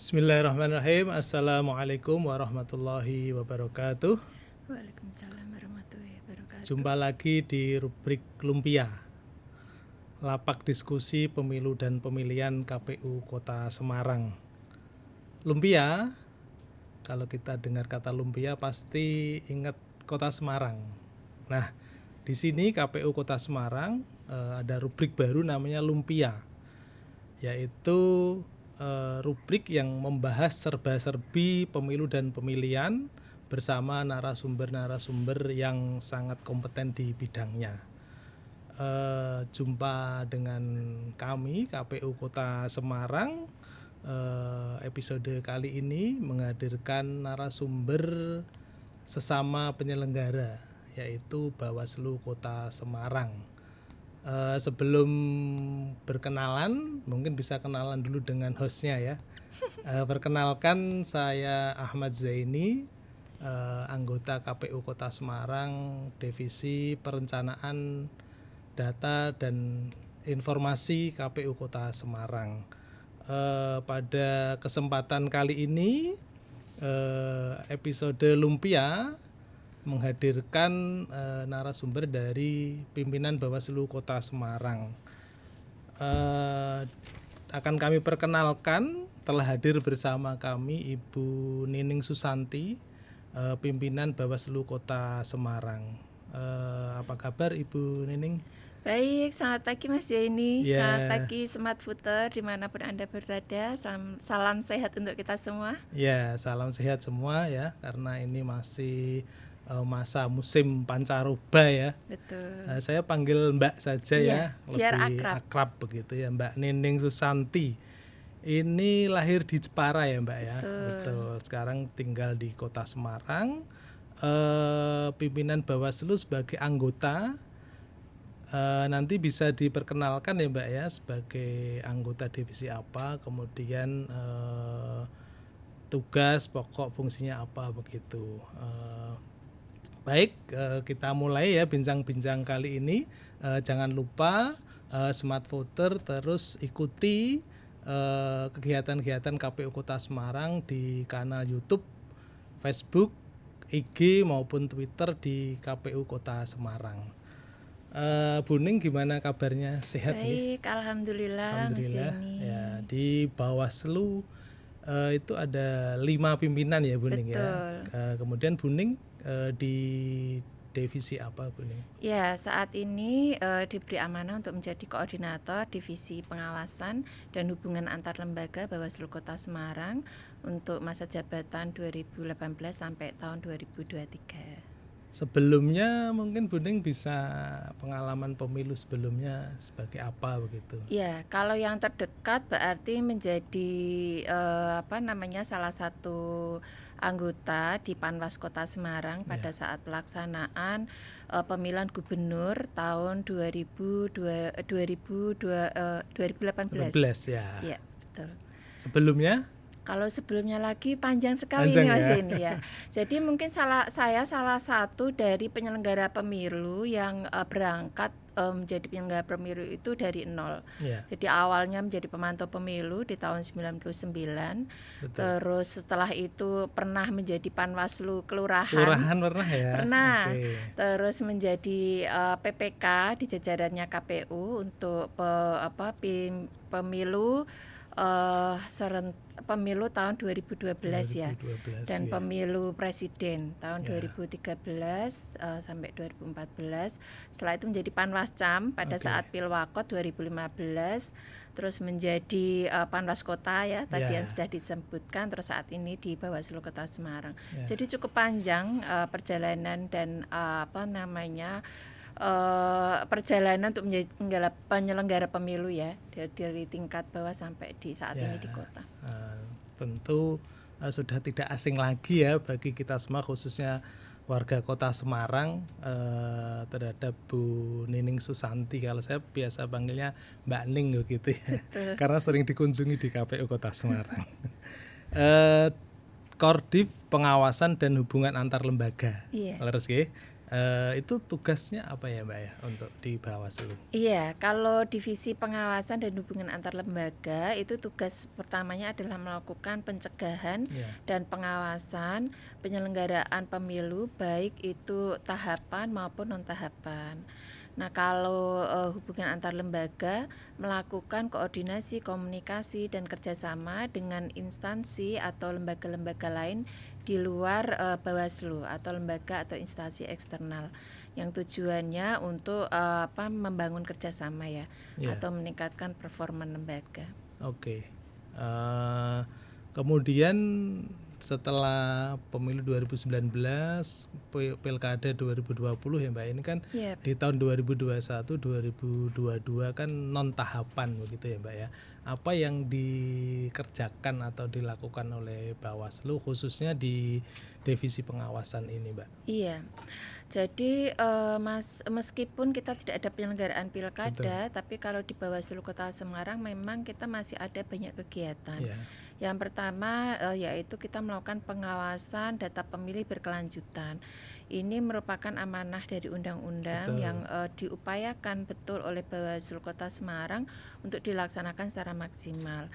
Bismillahirrahmanirrahim. Assalamualaikum warahmatullahi wabarakatuh. Waalaikumsalam warahmatullahi wabarakatuh. Jumpa lagi di rubrik Lumpia, lapak diskusi pemilu dan pemilihan KPU Kota Semarang. Lumpia, kalau kita dengar kata lumpia pasti ingat Kota Semarang. Nah, di sini KPU Kota Semarang ada rubrik baru namanya Lumpia, yaitu rubrik yang membahas serba-serbi pemilu dan pemilihan bersama narasumber-narasumber yang sangat kompeten di bidangnya. Jumpa dengan kami KPU Kota Semarang. Episode kali ini menghadirkan narasumber sesama penyelenggara, yaitu Bawaslu Kota Semarang. Sebelum berkenalan, mungkin bisa kenalan dulu dengan hostnya ya. Perkenalkan, saya Ahmad Zaini, anggota KPU Kota Semarang, Divisi Perencanaan Data dan Informasi KPU Kota Semarang. Pada kesempatan kali ini, episode Lumpia menghadirkan narasumber dari pimpinan Bawaslu Kota Semarang. Akan kami perkenalkan, telah hadir bersama kami Ibu Nining Susanti, pimpinan Bawaslu Kota Semarang. Apa kabar Ibu Nining? Baik, selamat pagi Mas Zaini. Ya. Selamat pagi Smart Footer dimanapun Anda berada. Salam sehat untuk kita semua. Ya, salam sehat semua ya, karena ini masih masa musim pancaroba ya. Betul. Saya panggil Mbak saja ya, biar lebih akrab begitu ya, Mbak Nining Susanti. Ini lahir di Jepara ya Mbak ya. Betul. Sekarang tinggal di Kota Semarang. Pimpinan Bawaslu sebagai anggota. Nanti bisa diperkenalkan ya Mbak ya, sebagai anggota divisi apa, kemudian tugas pokok fungsinya apa begitu. Baik, kita mulai ya bincang-bincang kali ini. Jangan lupa Smart Voter terus ikuti kegiatan-kegiatan KPU Kota Semarang di kanal YouTube, Facebook, IG maupun Twitter di KPU Kota Semarang. Bu Ning, gimana kabarnya? Sehat nih? Baik, alhamdulillah Mas Zaini. Ya, di Bawaslu itu ada 5 pimpinan ya Bu Ning ya. Kemudian Bu Ning di divisi apa Bu Ning? Ya, saat ini diberi amanah untuk menjadi koordinator divisi pengawasan dan hubungan antar lembaga Bawaslu Kota Semarang untuk masa jabatan 2018 sampai tahun 2023. Sebelumnya mungkin Bu Ning bisa pengalaman pemilu sebelumnya sebagai apa begitu? Ya, kalau yang terdekat berarti menjadi salah satu anggota di Panwas Kota Semarang pada saat pelaksanaan pemilihan gubernur tahun 2018. 2018 ya. Ya, betul. Sebelumnya? Kalau sebelumnya lagi panjang sekali ini Mas ini ya. Jadi mungkin saya salah satu dari penyelenggara pemilu yang berangkat menjadi penyelenggara pemilu itu dari nol. Jadi awalnya menjadi pemantau pemilu di tahun 99. Betul. Terus setelah itu pernah menjadi Panwaslu Kelurahan. Kelurahan pernah ya? Pernah. Terus menjadi PPK di jajarannya KPU untuk pemilu pemilu tahun 2012 ya, dan pemilu presiden tahun 2013 sampai 2014. Setelah itu menjadi Panwascam pada saat Pilwakot 2015, terus menjadi Panwas Kota ya, tadi yang sudah disebutkan, terus saat ini di Bawaslu Kota Semarang. Jadi cukup panjang perjalanan dan perjalanan untuk menjadi penyelenggara pemilu ya, dari tingkat bawah sampai di saat ini di kota. Tentu sudah tidak asing lagi ya bagi kita semua, khususnya warga Kota Semarang, terhadap Bu Nining Susanti. Kalau saya biasa panggilnya Mbak Ning gitu ya, karena sering dikunjungi di KPU Kota Semarang. Koordif Pengawasan dan Hubungan Antar Lembaga. Leres nggih. Itu tugasnya apa ya Mbak ya untuk di Bawaslu? Iya, kalau divisi pengawasan dan hubungan antar lembaga itu tugas pertamanya adalah melakukan pencegahan dan pengawasan penyelenggaraan pemilu baik itu tahapan maupun non tahapan. Nah, kalau hubungan antar lembaga melakukan koordinasi, komunikasi dan kerjasama dengan instansi atau lembaga-lembaga lain di luar Bawaslu atau lembaga atau instansi eksternal yang tujuannya untuk membangun kerjasama ya atau meningkatkan performa lembaga. Oke. Kemudian setelah pemilu 2019, pilkada 2020 ya Mbak, ini kan di tahun 2021, 2022 kan non tahapan begitu ya Mbak ya. Apa yang dikerjakan atau dilakukan oleh Bawaslu khususnya di divisi pengawasan ini Mbak? Iya. Jadi meskipun kita tidak ada penyelenggaraan pilkada, tapi kalau di Bawaslu Kota Semarang memang kita masih ada banyak kegiatan. Yang pertama yaitu kita melakukan pengawasan data pemilih berkelanjutan. Ini merupakan amanah dari undang-undang yang diupayakan betul oleh Bawaslu Kota Semarang untuk dilaksanakan secara maksimal.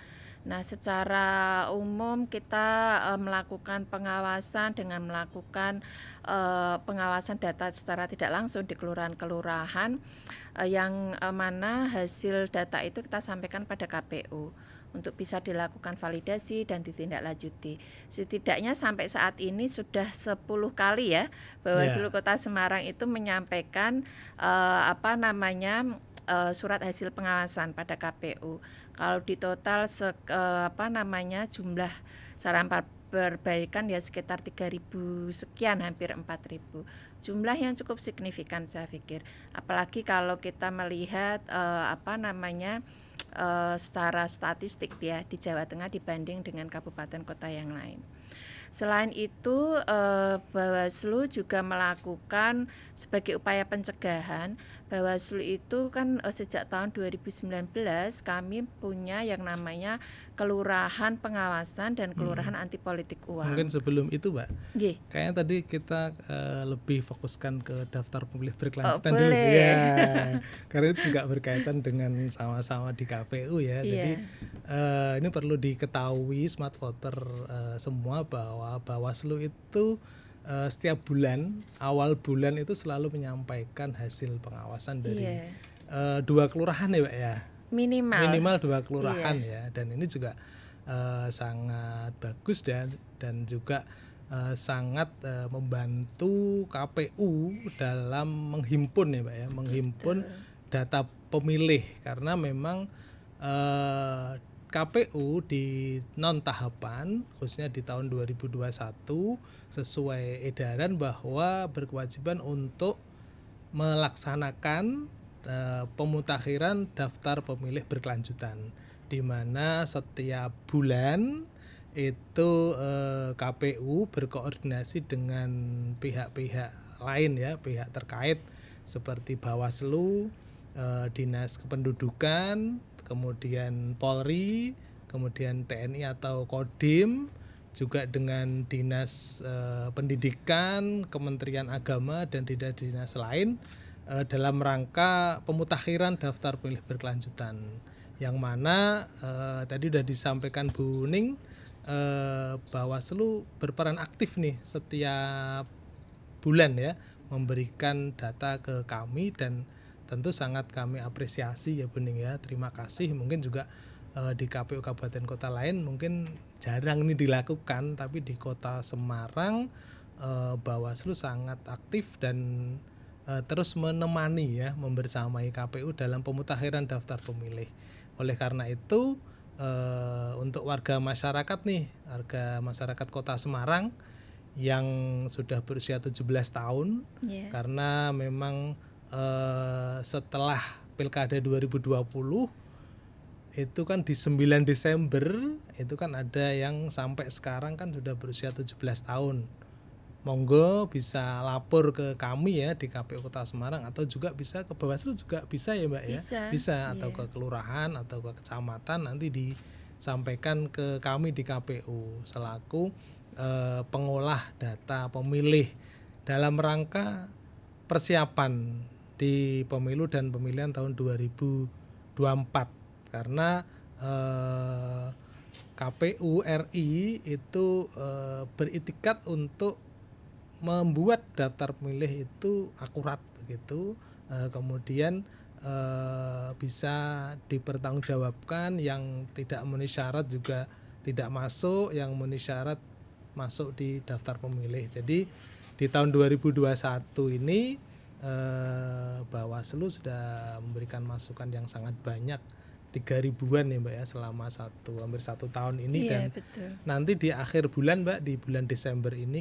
Nah, secara umum kita melakukan pengawasan dengan melakukan pengawasan data secara tidak langsung di kelurahan-kelurahan yang mana hasil data itu kita sampaikan pada KPU untuk bisa dilakukan validasi dan ditindaklanjuti. Setidaknya sampai saat ini sudah 10 kali ya Bawaslu Kota Semarang itu menyampaikan surat hasil pengawasan pada KPU. Kalau di total jumlah saran perbaikan ya sekitar 3.000 sekian, hampir 4.000. Jumlah yang cukup signifikan saya pikir. Apalagi kalau kita melihat secara statistik ya di Jawa Tengah dibanding dengan kabupaten kota yang lain. Selain itu Bawaslu juga melakukan sebagai upaya pencegahan. Bawaslu itu kan sejak tahun 2019 kami punya yang namanya kelurahan pengawasan dan kelurahan anti politik uang. Mungkin sebelum itu Mbak, kayaknya tadi kita lebih fokuskan ke daftar pemilih berkelanjutan dulu ya, karena itu juga berkaitan dengan sama-sama di KPU ya. Jadi ini perlu diketahui smart voter semua bahwa Bawaslu itu setiap bulan, awal bulan itu selalu menyampaikan hasil pengawasan dari 2 kelurahan ya Pak ya. Minimal 2 kelurahan ya, dan ini juga sangat bagus dan juga sangat membantu KPU dalam menghimpun ya Pak ya, menghimpun data pemilih, karena memang KPU di non tahapan khususnya di tahun 2021 sesuai edaran bahwa berkewajiban untuk melaksanakan pemutakhiran daftar pemilih berkelanjutan, di mana setiap bulan itu KPU berkoordinasi dengan pihak-pihak lain ya, pihak terkait seperti Bawaslu, Dinas Kependudukan, kemudian Polri, kemudian TNI atau Kodim, juga dengan Dinas Pendidikan, Kementerian Agama dan dinas-dinas lain dalam rangka pemutakhiran daftar pemilih berkelanjutan, yang mana tadi sudah disampaikan Bu Ning, Bawaslu berperan aktif nih setiap bulan ya, memberikan data ke kami, dan tentu sangat kami apresiasi ya Bu Ning ya, terima kasih. Mungkin juga di KPU kabupaten kota lain mungkin jarang ini dilakukan, tapi di Kota Semarang Bawaslu sangat aktif dan terus menemani ya, membersamai KPU dalam pemutakhiran daftar pemilih. Oleh karena itu untuk warga masyarakat nih, warga masyarakat Kota Semarang yang sudah berusia 17 tahun, karena memang setelah Pilkada 2020 itu kan di 9 Desember itu kan ada yang sampai sekarang kan sudah berusia 17 tahun. Monggo bisa lapor ke kami ya di KPU Kota Semarang, atau juga bisa ke Bawaslu juga bisa ya Mbak ya. Bisa atau ke kelurahan atau ke kecamatan, nanti disampaikan ke kami di KPU selaku pengolah data pemilih dalam rangka persiapan di pemilu dan pemilihan tahun 2024 karena KPU RI itu beritikat untuk membuat daftar pemilih itu akurat begitu, kemudian bisa dipertanggungjawabkan, yang tidak memenuhi syarat juga tidak masuk, yang memenuhi syarat masuk di daftar pemilih. Jadi di tahun 2021 ini Bawaslu sudah memberikan masukan yang sangat banyak, 3.000-an ya Mbak ya, selama hampir 1 tahun ini. Iya, dan betul. Nanti di akhir bulan Mbak, di bulan Desember ini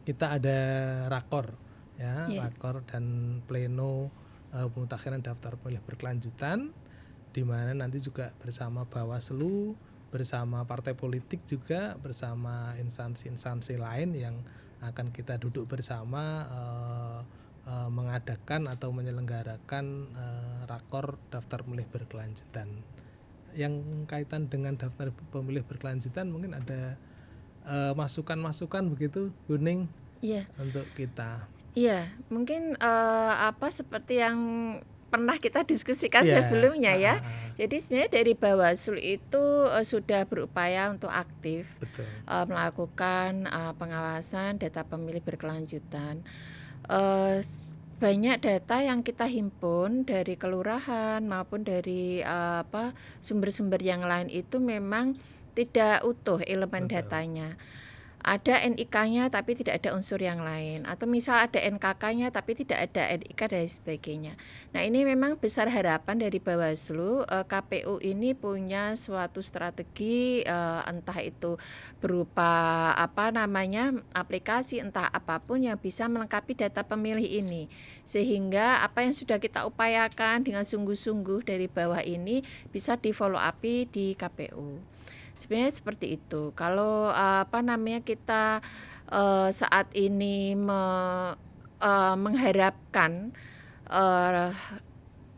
kita ada rakor ya, rakor dan pleno pemutakhiran daftar pemilih berkelanjutan, di mana nanti juga bersama Bawaslu, bersama partai politik juga, bersama instansi-instansi lain yang akan kita duduk bersama mengadakan atau menyelenggarakan rakor daftar pemilih berkelanjutan. Yang kaitan dengan daftar pemilih berkelanjutan mungkin ada masukan-masukan begitu, Guning, untuk kita. Iya, mungkin seperti yang pernah kita diskusikan sebelumnya ya. Jadi sebenarnya dari Bawaslu itu sudah berupaya untuk aktif melakukan pengawasan data pemilih berkelanjutan. Banyak data yang kita himpun dari kelurahan maupun dari sumber-sumber yang lain itu memang tidak utuh elemen datanya. Ada NIK-nya tapi tidak ada unsur yang lain, atau misal ada NKK-nya tapi tidak ada NIK dan sebagainya. Nah, ini memang besar harapan dari Bawaslu, KPU ini punya suatu strategi, entah itu berupa aplikasi, entah apapun yang bisa melengkapi data pemilih ini, sehingga apa yang sudah kita upayakan dengan sungguh-sungguh dari bawah ini bisa di follow up di KPU. Sebenarnya seperti itu. Kalau kita saat ini mengharapkan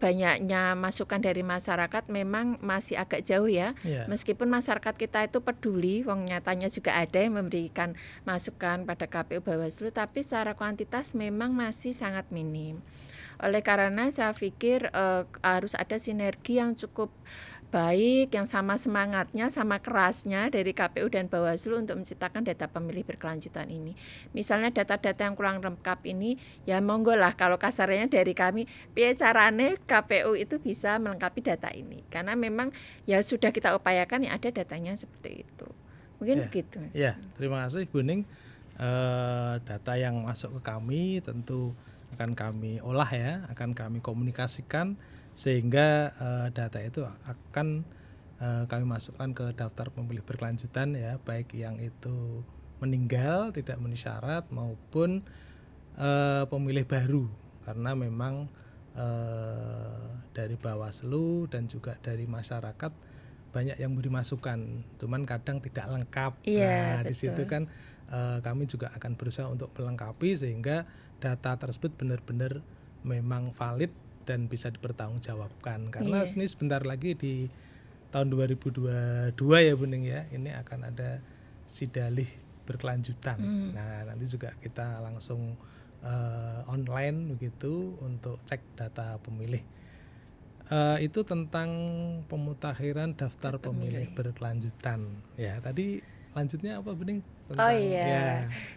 banyaknya masukan dari masyarakat, memang masih agak jauh ya. Meskipun masyarakat kita itu peduli, wong nyatanya juga ada yang memberikan masukan pada KPU Bawaslu, tapi secara kuantitas memang masih sangat minim. Oleh karena saya pikir harus ada sinergi yang cukup baik, yang sama semangatnya, sama kerasnya dari KPU dan Bawaslu untuk menciptakan data pemilih berkelanjutan ini. Misalnya data-data yang kurang lengkap ini, ya monggo lah kalau kasarnya dari kami, piye carane KPU itu bisa melengkapi data ini. Karena memang ya sudah kita upayakan yang ada datanya seperti itu. Mungkin begitu, Mas. Ya, terima kasih Bu Ning. Data yang masuk ke kami tentu akan kami olah ya, akan kami komunikasikan sehingga data itu akan kami masukkan ke daftar pemilih berkelanjutan ya, baik yang itu meninggal tidak memenuhi syarat maupun pemilih baru, karena memang dari Bawaslu dan juga dari masyarakat banyak yang beri masukan, cuman kadang tidak lengkap. Nah, di situ kan kami juga akan berusaha untuk melengkapi sehingga data tersebut benar-benar memang valid dan bisa dipertanggungjawabkan. Karena ini sebentar lagi di tahun 2022 ya Bu Ning ya, ini akan ada sidalih berkelanjutan. Nah, nanti juga kita langsung online begitu untuk cek data pemilih. Itu tentang pemutakhiran daftar pemilih berkelanjutan. Ya, tadi lanjutnya apa Bu Ning?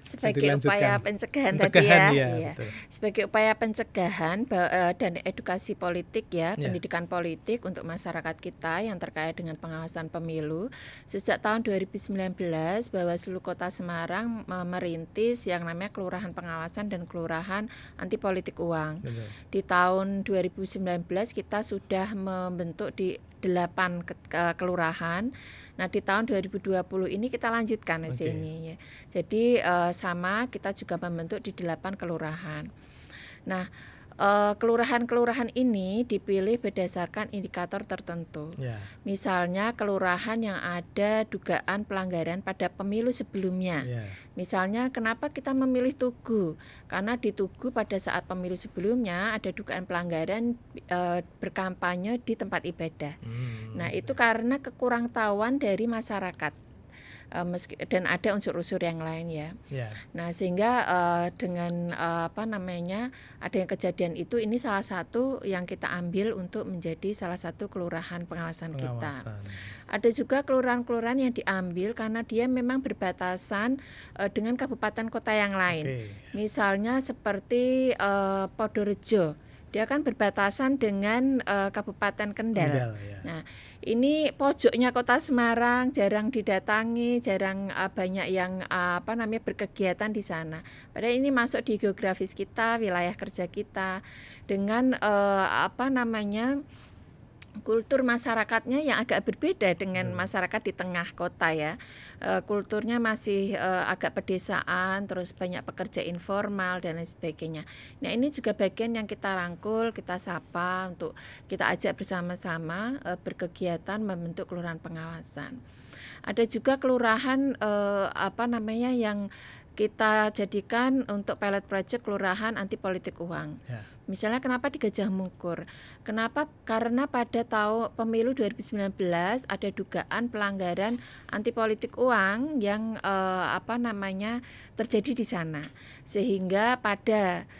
Sebagai upaya pencegahan tadi ya. Sebagai upaya pencegahan dan edukasi politik ya, pendidikan politik untuk masyarakat kita yang terkait dengan pengawasan pemilu. Sejak tahun 2019 Bawaslu Kota Semarang merintis yang namanya Kelurahan Pengawasan dan Kelurahan Anti Politik Uang. Di tahun 2019 kita sudah membentuk di 8 kelurahan. Nah, di tahun 2020 ini kita lanjutkan ini ya. Jadi sama kita juga membentuk di 8 kelurahan. Nah, kelurahan-kelurahan ini dipilih berdasarkan indikator tertentu. Misalnya kelurahan yang ada dugaan pelanggaran pada pemilu sebelumnya. Misalnya kenapa kita memilih Tugu? Karena di Tugu pada saat pemilu sebelumnya ada dugaan pelanggaran berkampanye di tempat ibadah. Nah, itu karena kekurangtahuan dari masyarakat. dan ada unsur-unsur yang lain ya. Nah sehingga dengan adanya kejadian itu, ini salah satu yang kita ambil untuk menjadi salah satu kelurahan pengawasan kita. Ada juga kelurahan-kelurahan yang diambil karena dia memang berbatasan dengan kabupaten kota yang lain. Misalnya seperti Podorejo, dia kan berbatasan dengan Kabupaten Kendal. Nah, ini pojoknya Kota Semarang, jarang didatangi, jarang banyak yang berkegiatan di sana. Padahal ini masuk di geografis kita, wilayah kerja kita, dengan kultur masyarakatnya yang agak berbeda dengan masyarakat di tengah kota ya. Kulturnya masih agak pedesaan, terus banyak pekerja informal dan lain sebagainya. Nah ini juga bagian yang kita rangkul, kita sapa untuk kita ajak bersama-sama berkegiatan membentuk kelurahan pengawasan. Ada juga kelurahan yang kita jadikan untuk pilot project kelurahan anti politik uang. Misalnya kenapa di Gajah Mungkur? Kenapa? Karena pada pemilu 2019 ada dugaan pelanggaran anti politik uang yang terjadi di sana. Sehingga pada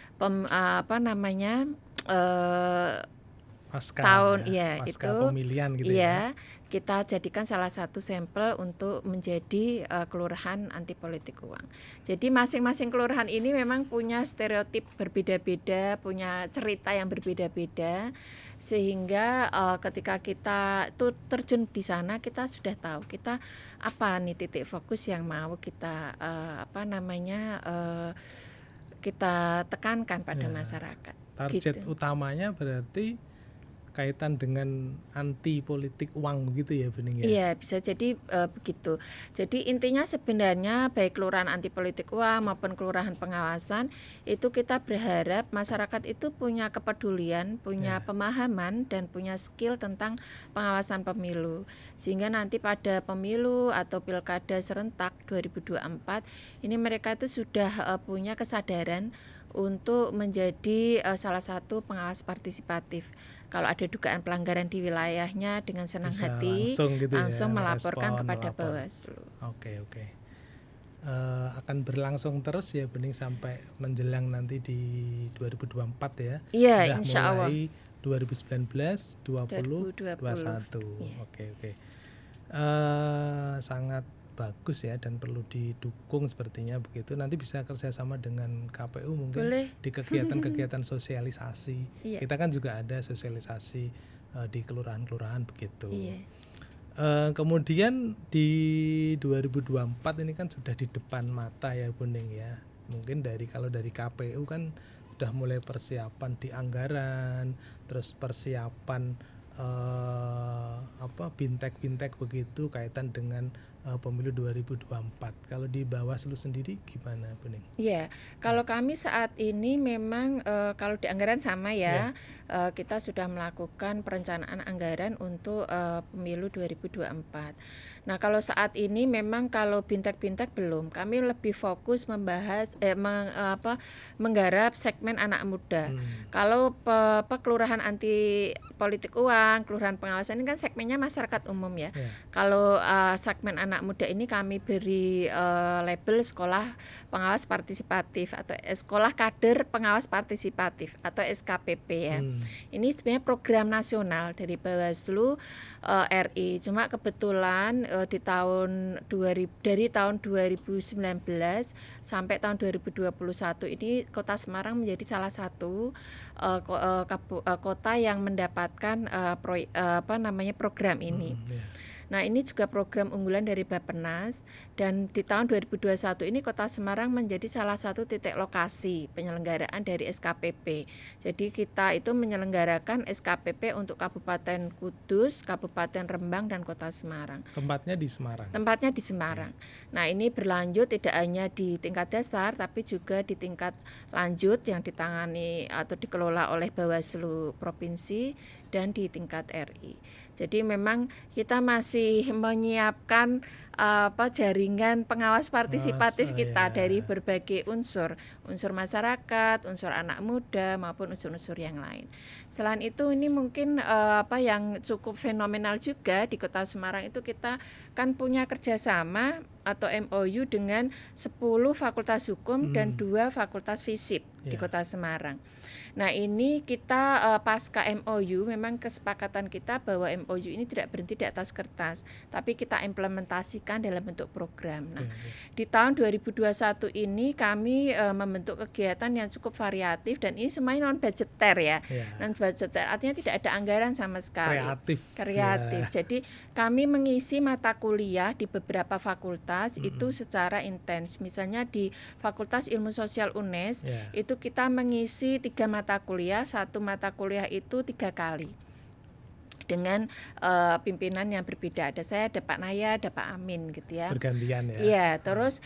pasca pemilihan gitu ya. Kita jadikan salah satu sampel untuk menjadi kelurahan anti politik uang. Jadi masing-masing kelurahan ini memang punya stereotip berbeda-beda, punya cerita yang berbeda-beda, sehingga ketika kita tuh terjun di sana, kita sudah tahu kita apa nih titik fokus yang mau kita kita tekankan pada masyarakat. Target utamanya berarti kaitan dengan anti politik uang begitu ya Bening ya? Iya bisa jadi begitu. Jadi intinya sebenarnya baik kelurahan anti politik uang maupun kelurahan pengawasan itu kita berharap masyarakat itu punya kepedulian, punya pemahaman dan punya skill tentang pengawasan pemilu. Sehingga nanti pada pemilu atau pilkada serentak 2024 ini mereka itu sudah punya kesadaran untuk menjadi salah satu pengawas partisipatif. Kalau ada dugaan pelanggaran di wilayahnya dengan senang hati langsung melaporkan kepada Bawaslu. Oke. Akan berlangsung terus ya Bening sampai menjelang nanti di 2024 ya. Iya, insya Allah. Mulai 2019, 20, 2021. Oke. Sangat bagus ya dan perlu didukung sepertinya begitu. Nanti bisa kerjasama dengan KPU mungkin. Boleh. Di kegiatan-kegiatan sosialisasi. Kita kan juga ada sosialisasi di kelurahan-kelurahan begitu. Kemudian di 2024 ini kan sudah di depan mata ya Bening ya. Mungkin kalau dari KPU kan sudah mulai persiapan di anggaran, terus persiapan bintek begitu kaitan dengan pemilu 2024. Kalau di Bawaslu sendiri gimana Bening? Iya, kalau kami saat ini memang kalau di anggaran sama ya. Kita sudah melakukan perencanaan anggaran untuk pemilu 2024. Nah, kalau saat ini memang kalau bintek-bintek belum. Kami lebih fokus membahas menggarap segmen anak muda. Kalau kelurahan anti politik uang, kelurahan pengawasan ini kan segmennya masyarakat umum ya. Kalau segmen anak muda ini kami beri label sekolah pengawas partisipatif atau sekolah kader pengawas partisipatif atau SKPP ya. Ini sebenarnya program nasional dari Bawaslu RI. Cuma kebetulan dari tahun 2019 sampai tahun 2021 ini Kota Semarang menjadi salah satu kota yang mendapatkan program ini. Nah, ini juga program unggulan dari Bappenas dan di tahun 2021 ini Kota Semarang menjadi salah satu titik lokasi penyelenggaraan dari SKPP. Jadi kita itu menyelenggarakan SKPP untuk Kabupaten Kudus, Kabupaten Rembang dan Kota Semarang. Tempatnya di Semarang. Tempatnya di Semarang. Nah, ini berlanjut tidak hanya di tingkat dasar tapi juga di tingkat lanjut yang ditangani atau dikelola oleh Bawaslu Provinsi dan di tingkat RI. Jadi memang kita masih menyiapkan jaringan pengawas partisipatif kita dari berbagai unsur masyarakat, unsur anak muda maupun unsur-unsur yang lain. Selain itu ini mungkin yang cukup fenomenal juga di Kota Semarang itu kita kan punya kerjasama atau MOU dengan 10 fakultas hukum dan 2 fakultas FISIP di Kota Semarang. Nah, ini kita pasca MOU memang kesepakatan kita bahwa MOU ini tidak berhenti di atas kertas, tapi kita implementasikan dalam bentuk program. Nah, di tahun 2021 ini kami membentuk kegiatan yang cukup variatif dan ini semuanya non budgeter ya. Non budgeter artinya tidak ada anggaran sama sekali. Kreatif. Ya. Jadi kami mengisi mata kuliah di beberapa fakultas itu secara intens. Misalnya di Fakultas Ilmu Sosial UNES itu kita mengisi 3 mata kuliah, 1 mata kuliah itu 3 kali dengan pimpinan yang berbeda. Ada saya, ada Pak Naya, ada Pak Amin gitu ya. Bergantian ya. Iya, terus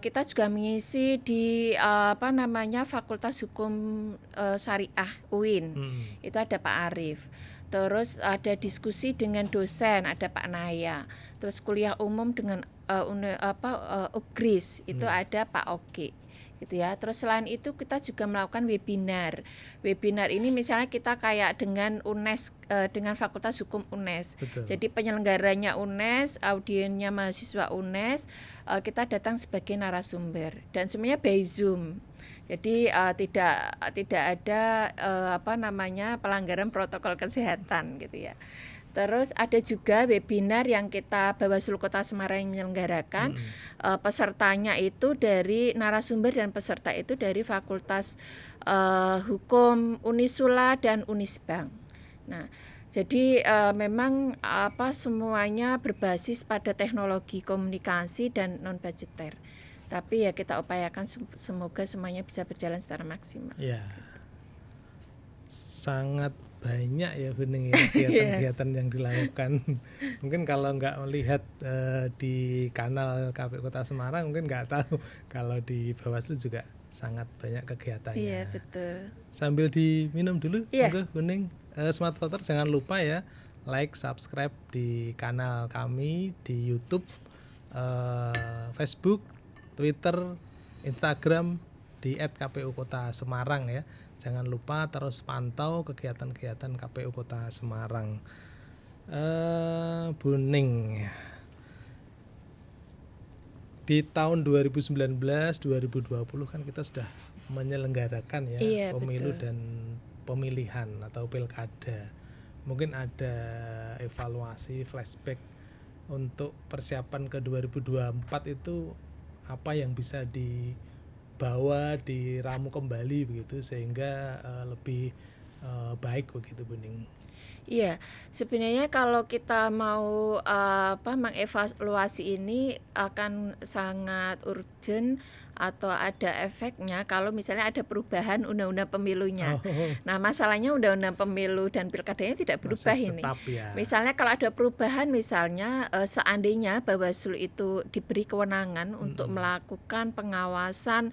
kita juga mengisi di Fakultas Hukum Syariah UIN. Itu ada Pak Arif. Terus ada diskusi dengan dosen, ada Pak Naya. Terus kuliah umum dengan UGRIS itu ada Pak Oki. Gitu ya. Terus selain itu kita juga melakukan webinar. Webinar ini misalnya kita kayak dengan UNES, dengan Fakultas Hukum UNES. Betul. Jadi penyelenggaranya UNES, audiennya mahasiswa UNES, kita datang sebagai narasumber dan semuanya by Zoom. Jadi tidak ada pelanggaran protokol kesehatan gitu ya. Terus ada juga webinar yang kita Bawaslu Kota Semarang yang menyelenggarakan. Pesertanya itu dari narasumber dan peserta itu dari Fakultas Hukum Unisula dan Unisbank. Nah, jadi memang semuanya berbasis pada teknologi komunikasi dan non budgeter. Tapi ya kita upayakan semoga semuanya bisa berjalan secara maksimal. Ya. Sangat banyak ya Bening ya kegiatan-kegiatan yang dilakukan. Mungkin kalau nggak melihat di kanal KPU Kota Semarang mungkin nggak tahu kalau di Bawaslu juga sangat banyak kegiatannya. Iya, betul. Sambil diminum dulu, monggo Bening. Smart Voter jangan lupa ya like, subscribe di kanal kami di YouTube, Facebook, Twitter, Instagram di @KPU Kota Semarang ya. Jangan lupa terus pantau kegiatan-kegiatan KPU Kota Semarang. Bening. Di tahun 2019-2020 kan kita sudah menyelenggarakan ya pemilu dan pemilihan atau pilkada. Mungkin ada evaluasi flashback untuk persiapan ke 2024 itu apa yang bisa dibawa, diramu kembali begitu sehingga lebih baik begitu Bening. Iya, sebenarnya kalau kita mau mengevaluasi ini akan sangat urgent atau ada efeknya kalau misalnya ada perubahan undang-undang pemilunya. Nah, masalahnya undang-undang pemilu dan pilkadanya tidak berubah ini. Ya. Misalnya kalau ada perubahan misalnya seandainya Bawaslu itu diberi kewenangan untuk melakukan pengawasan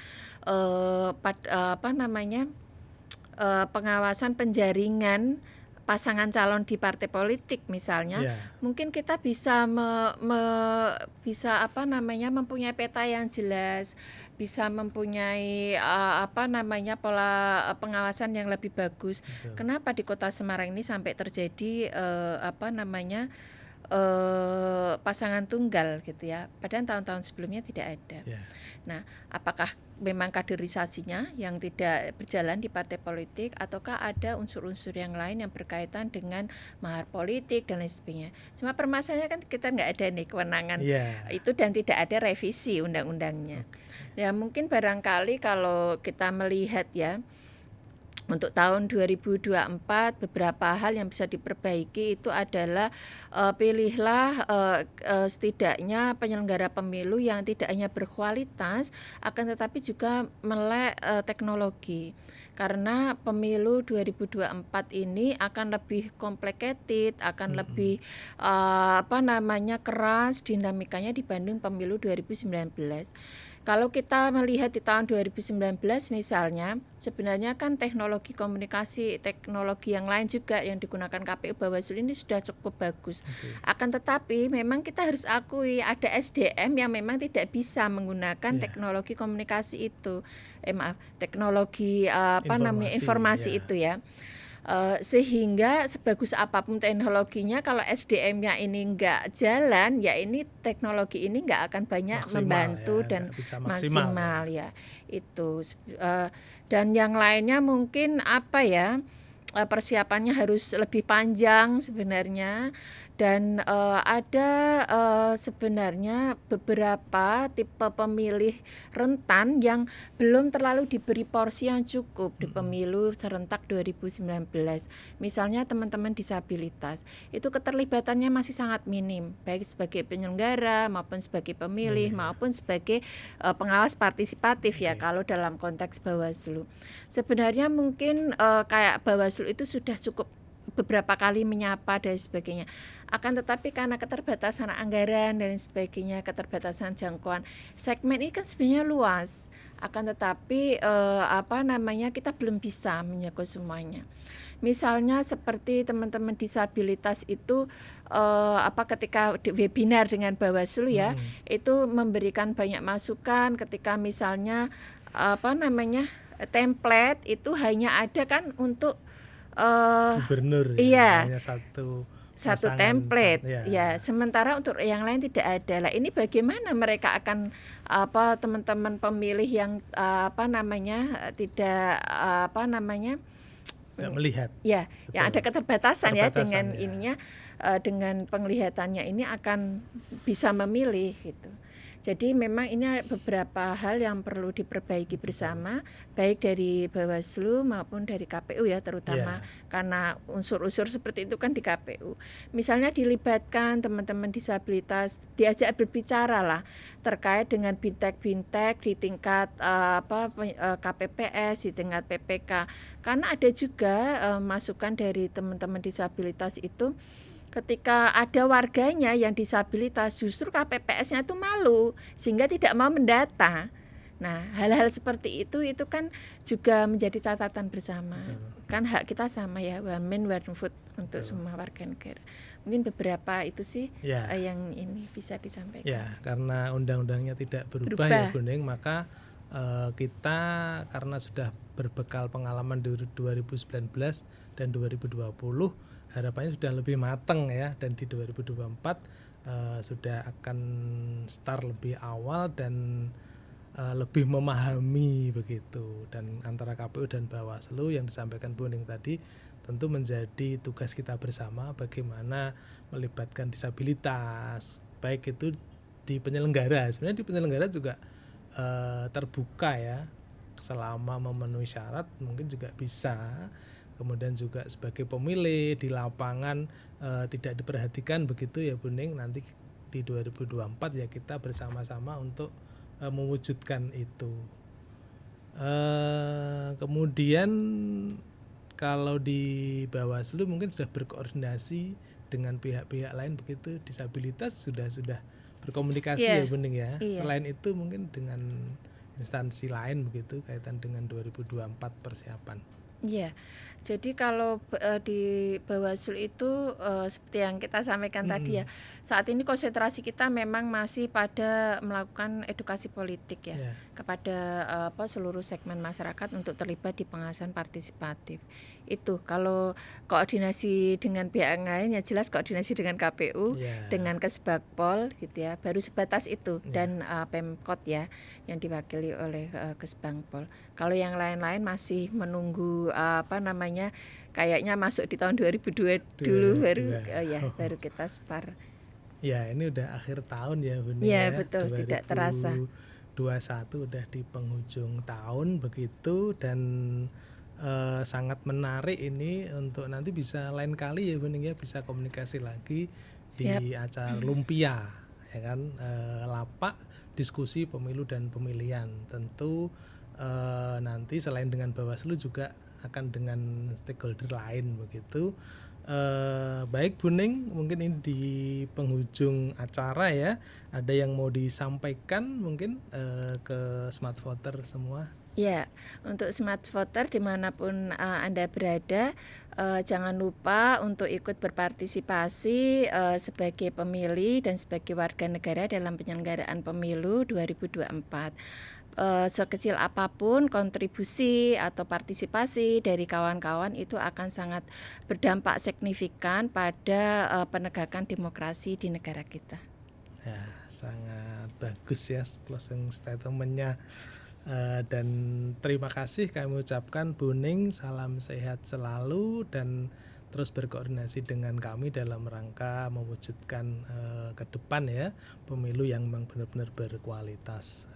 pengawasan penjaringan pasangan calon di partai politik misalnya, mungkin kita bisa mempunyai peta yang jelas, bisa mempunyai pola pengawasan yang lebih bagus. Betul. Kenapa di Kota Semarang ini sampai terjadi pasangan tunggal gitu ya, padahal tahun-tahun sebelumnya tidak ada. Nah, apakah memang kaderisasinya yang tidak berjalan di partai politik ataukah ada unsur-unsur yang lain yang berkaitan dengan mahar politik dan lain sebagainya. Cuma permasalahannya kan kita nggak ada nih kewenangan itu dan tidak ada revisi undang-undangnya. Ya mungkin barangkali kalau kita melihat ya untuk tahun 2024 beberapa hal yang bisa diperbaiki itu adalah pilihlah setidaknya penyelenggara pemilu yang tidak hanya berkualitas akan tetapi juga melek teknologi. Karena pemilu 2024 ini akan lebih complicated, akan lebih keras dinamikanya dibanding pemilu 2019. Kalau kita melihat di tahun 2019 misalnya, sebenarnya kan teknologi komunikasi, teknologi yang lain juga yang digunakan KPU Bawaslu ini sudah cukup bagus. Akan tetapi memang kita harus akui ada SDM yang memang tidak bisa menggunakan teknologi komunikasi itu. Teknologi informasi itu ya. Sehingga sebagus apapun teknologinya, kalau SDM-nya ini nggak jalan, ya ini teknologi ini nggak akan banyak Maksimal membantu ya, dan nggak bisa maksimal ya itu. Dan yang lainnya mungkin apa ya, persiapannya harus lebih panjang sebenarnya. Dan ada sebenarnya beberapa tipe pemilih rentan yang belum terlalu diberi porsi yang cukup di pemilu serentak 2019. Misalnya teman-teman disabilitas, itu keterlibatannya masih sangat minim, baik sebagai penyelenggara maupun sebagai pemilih maupun sebagai pengawas partisipatif ya kalau dalam konteks Bawaslu. Sebenarnya mungkin kayak Bawaslu itu sudah cukup beberapa kali menyapa dan sebagainya. Akan tetapi karena keterbatasan anggaran dan sebagainya, keterbatasan jangkauan segmen ini kan sebenarnya luas. Akan tetapi kita belum bisa menjangkau semuanya. Misalnya seperti teman-teman disabilitas itu ketika webinar dengan Bawaslu ya, itu memberikan banyak masukan ketika misalnya template itu hanya ada kan untuk gubernur hanya satu template ya, sementara untuk yang lain tidak ada. Lah ini bagaimana mereka akan teman-teman pemilih yang tidak melihat ya, betul. Yang ada keterbatasan ya dengan ininya, dengan penglihatannya ini akan bisa memilih gitu. Jadi memang ini beberapa hal yang perlu diperbaiki bersama, baik dari Bawaslu maupun dari KPU ya, terutama karena unsur-unsur seperti itu kan di KPU. Misalnya dilibatkan teman-teman disabilitas, diajak berbicara lah terkait dengan bintek-bintek di tingkat KPPS, di tingkat PPK. Karena ada juga masukan dari teman-teman disabilitas itu, ketika ada warganya yang disabilitas, justru KPPS-nya itu malu sehingga tidak mau mendata. Nah, hal-hal seperti itu kan juga menjadi catatan bersama. Kan hak kita sama ya, one man one vote untuk semua warga negara. Mungkin beberapa itu sih yang ini bisa disampaikan. Ya, karena undang-undangnya tidak berubah ya Bu Ning, maka kita karena sudah berbekal pengalaman 2019 dan 2020, harapannya sudah lebih matang ya, dan di 2024 sudah akan start lebih awal dan lebih memahami begitu. Dan antara KPU dan Bawaslu yang disampaikan Bu Ning tadi tentu menjadi tugas kita bersama, bagaimana melibatkan disabilitas, baik itu di penyelenggara. Sebenarnya di penyelenggara juga terbuka ya, selama memenuhi syarat mungkin juga bisa. Kemudian juga sebagai pemilih di lapangan tidak diperhatikan begitu ya Bu Ning, nanti di 2024 ya kita bersama-sama untuk mewujudkan itu. Kemudian kalau di Bawaslu mungkin sudah berkoordinasi dengan pihak-pihak lain begitu, disabilitas sudah berkomunikasi ya Bu Ning ya. Selain itu mungkin dengan instansi lain begitu kaitan dengan 2024 persiapan. Iya, jadi kalau di Bawaslu itu seperti yang kita sampaikan tadi ya, saat ini konsentrasi kita memang masih pada melakukan edukasi politik ya, kepada seluruh segmen masyarakat untuk terlibat di pengawasan partisipatif. Itu kalau koordinasi dengan pihak lain ya jelas koordinasi dengan KPU, dengan Kesbangpol gitu ya, baru sebatas itu, dan Pemkot ya yang diwakili oleh Kesbangpol. Kalau yang lain-lain masih menunggu kayaknya masuk di tahun 2002 dulu baru kita start. Ya, ini udah akhir tahun ya Bu Ning ya. Betul, tidak terasa. 2021 udah di penghujung tahun begitu, dan sangat menarik ini untuk nanti bisa lain kali ya Bu Ning ya, bisa komunikasi lagi di acara Lumpia ya kan, lapak diskusi pemilu dan pemilihan. Tentu nanti selain dengan Bawaslu juga akan dengan stakeholder lain begitu. Baik Bu Ning, mungkin ini di penghujung acara ya, ada yang mau disampaikan mungkin ke smart voter semua? Ya, untuk smart voter dimanapun Anda berada, jangan lupa untuk ikut berpartisipasi sebagai pemilih dan sebagai warga negara dalam penyelenggaraan pemilu 2024. sekecil apapun kontribusi atau partisipasi dari kawan-kawan itu akan sangat berdampak signifikan pada penegakan demokrasi di negara kita. Ya, sangat bagus ya closing statement-nya. Dan terima kasih kami ucapkan Bu Ning, salam sehat selalu dan terus berkoordinasi dengan kami dalam rangka mewujudkan ke depan ya pemilu yang memang benar-benar berkualitas.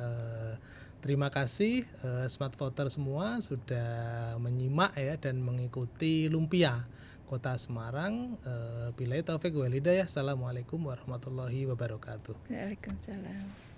Terima kasih Smart Voter semua sudah menyimak ya dan mengikuti Lumpia Kota Semarang. Billahi taufik wal hidayah. Assalamualaikum warahmatullahi wabarakatuh. Waalaikumsalam.